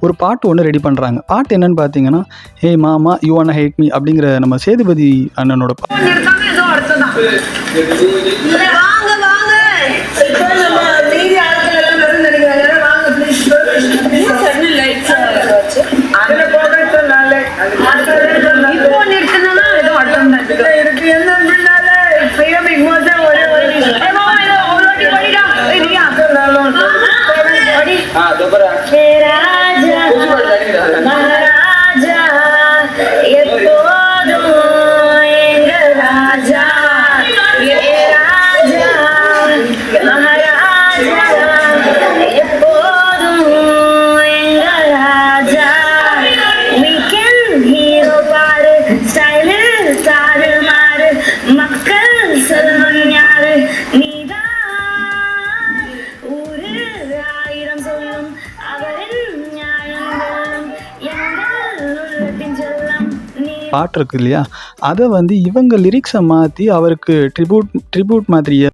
ஒரு பாட்டு ஒன்று ரெடி பண்ணுறாங்க. பாட்டு என்னன்னு பார்த்தீங்கன்னா, ஹே மாமா யூ வான்ட் ஹேட் மீ அப்படிங்கிற நம்ம சேதுபதி அண்ணனோட பாட்டு இருக்கு இல்லையா, அதை வந்து இவங்க லிரிக்ஸை மாற்றி அவருக்கு ட்ரிபியூட் மாதிரி